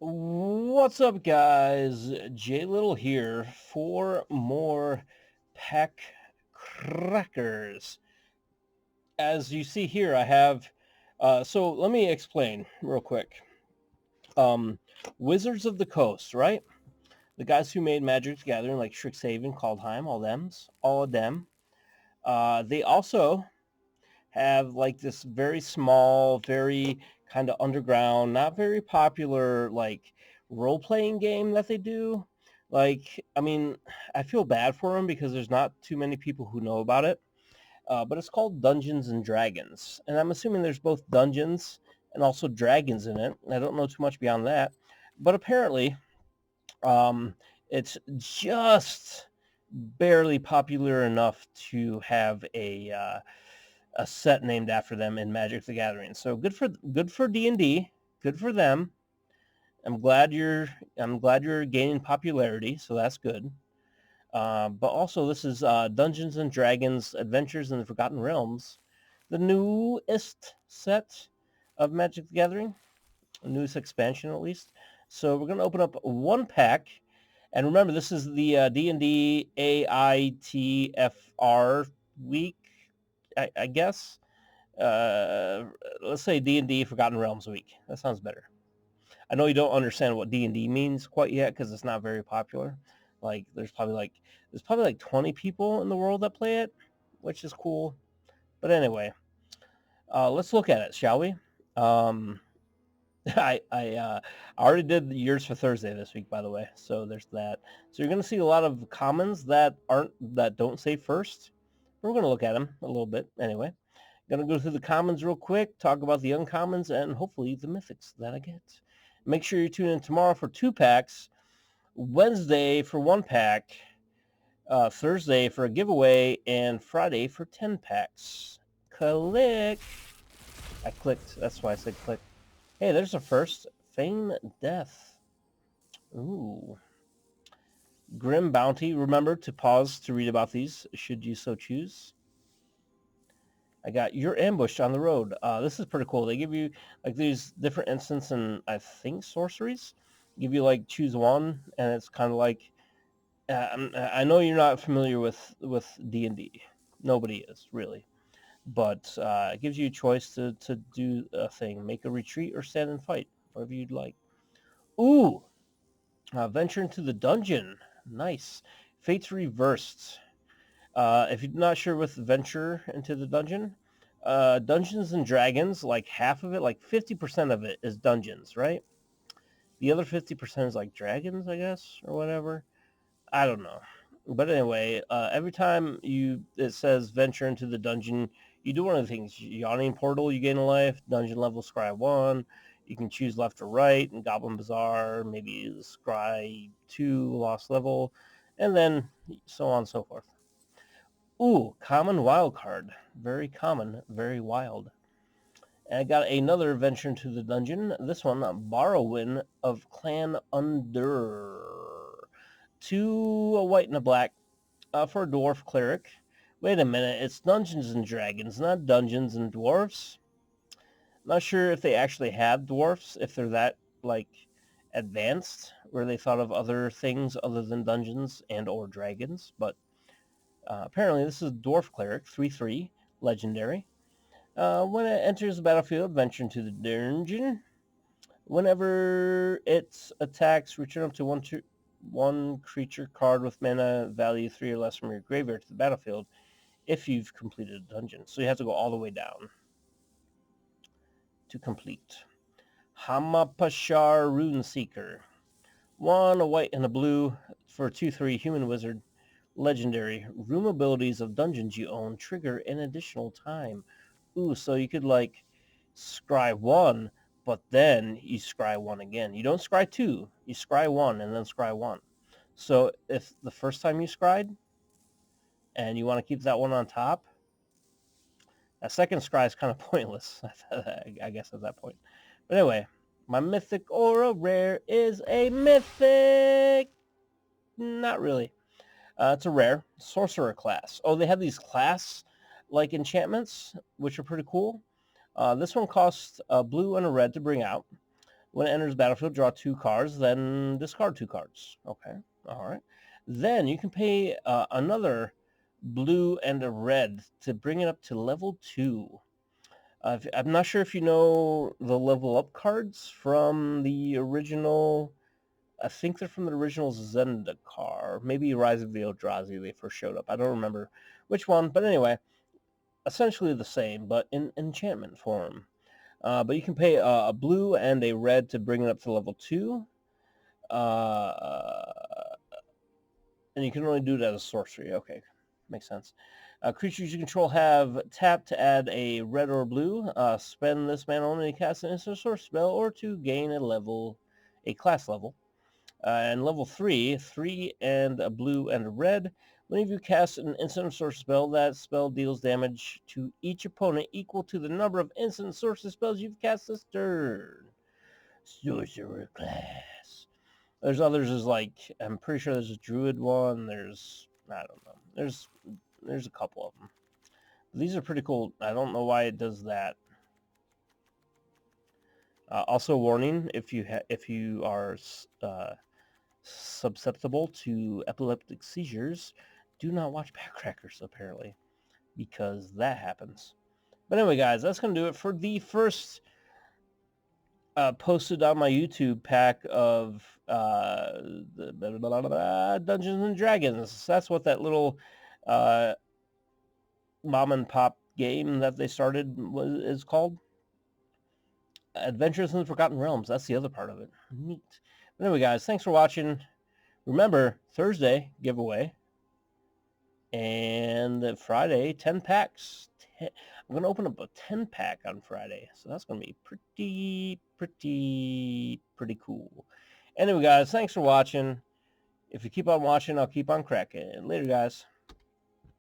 What's up, guys? J Little here for more Pack Crackers. As you see here, I have. So let me explain real quick. Um, Wizards of the Coast, right? The guys who made Magic the Gathering, like Strixhaven, Kaldheim, all of them. They also have like this very small, very kind of underground, not very popular like role-playing game that they do. Like, I mean, I feel bad for them because there's not too many people who know about it. But it's called Dungeons and Dragons, and I'm assuming there's both dungeons and also dragons in it. I don't know too much beyond that, but apparently, um, it's just barely popular enough to have a set named after them in Magic the Gathering. So good for D&D, good for them. I'm glad you're gaining popularity, so that's good. But also this is Dungeons and Dragons: Adventures in the Forgotten Realms, the newest set of Magic the Gathering, the newest expansion at least. So we're gonna open up one pack, and remember this is the D&D AITFR week, I guess. Let's say D&D Forgotten Realms week. That sounds better. I know you don't understand what D&D means quite yet because it's not very popular. Like there's probably like 20 people in the world that play it, which is cool. But anyway, let's look at it, shall we? Um, I already did the years for Thursday this week, by the way. So there's that. So you're gonna see a lot of commons that don't say first. We're gonna look at them a little bit anyway. Gonna go through the commons real quick, talk about the uncommons, and hopefully the mythics that I get. Make sure you tune in tomorrow for 2 packs, Wednesday for 1 pack, Thursday for a giveaway, and Friday for 10 packs. Click. I clicked. That's why I said click. Hey, there's a first. Fame Death. Ooh. Grim Bounty. Remember to pause to read about these, should you so choose. I got You're Ambushed on the Road. This is pretty cool. They give you like these different instants and I think sorceries. Give you like choose one, and it's kind of like I know you're not familiar with D&D. Nobody is really, but it gives you a choice to do a thing: make a retreat or stand and fight, whatever you'd like. Ooh, venture into the dungeon. Nice. Fates Reversed. If you're not sure with venture into the dungeon, Dungeons and Dragons, like half of it, like 50% of it is dungeons, right? The other 50% is like dragons, I guess, or whatever. I don't know. But anyway, every time it says venture into the dungeon, you do one of the things. Yawning Portal, you gain a life. Dungeon level Scry 1. You can choose left or right. And Goblin Bazaar, maybe Scry 2, lost level. And then so on and so forth. Ooh, common wild card. Very common, very wild. And I got another venture into the dungeon. This one, Borrowin of Clan Under. 2 a white and a black for a dwarf cleric. Wait a minute, it's Dungeons and Dragons, not Dungeons and Dwarfs. Not sure if they actually have dwarfs, if they're that like advanced, where they thought of other things other than dungeons and or dragons, but apparently this is Dwarf Cleric, 3/3, legendary. When it enters the battlefield, venture into the dungeon. Whenever it attacks, return up to one creature card with mana value 3 or less from your graveyard to the battlefield if you've completed a dungeon. So you have to go all the way down to complete. Hamapashar Runeseeker. 1 a white and a blue for a 2/3 human wizard. Legendary. Room abilities of dungeons you own trigger an additional time. Ooh, so you could like scry 1, but then you scry 1 again. You don't scry 2, you scry 1 and then scry 1. So if the first time you scried and you want to keep that one on top, that second scry is kind of pointless, I guess, at that point. But anyway, my mythic or a rare is a mythic. Not really. It's a rare sorcerer class. Oh, they have these class like enchantments, which are pretty cool. This one costs a blue and a red to bring out. When it enters the battlefield, draw 2 cards, then discard 2 cards. Okay, all right. Then you can pay another blue and a red to bring it up to level 2. I'm not sure if you know the level up cards from the original. I think they're from the original Zendikar. Maybe Rise of the Eldrazi they first showed up. I don't remember which one, but anyway, essentially the same, but in enchantment form. But you can pay a blue and a red to bring it up to level 2. And you can only do it as a sorcery. Okay, makes sense. Creatures you control have tap to add a red or blue. Spend this mana only to cast an instant sorcery spell or to gain a class level. And level 3, 3 and a blue and a red. Whenever you cast an instant sorcery spell, that spell deals damage to each opponent equal to the number of instant sorcery spells you've cast this turn. Sorcerer class. There's others as like, I'm pretty sure there's a druid one. I don't know. There's a couple of them. These are pretty cool. I don't know why it does that. Also, warning: if you are susceptible to epileptic seizures, do not watch PackCrackers apparently, because that happens. But anyway, guys, that's gonna do it for the first posted on my YouTube pack of Dungeons and Dragons. That's what that little mom and pop game that they started is called. Adventures in the Forgotten Realms. That's the other part of it. Neat. But anyway, guys, thanks for watching. Remember, Thursday giveaway. And Friday, 10 packs. I'm going to open up a 10-pack on Friday. So that's going to be pretty cool. Anyway, guys, thanks for watching. If you keep on watching, I'll keep on cracking. Later, guys.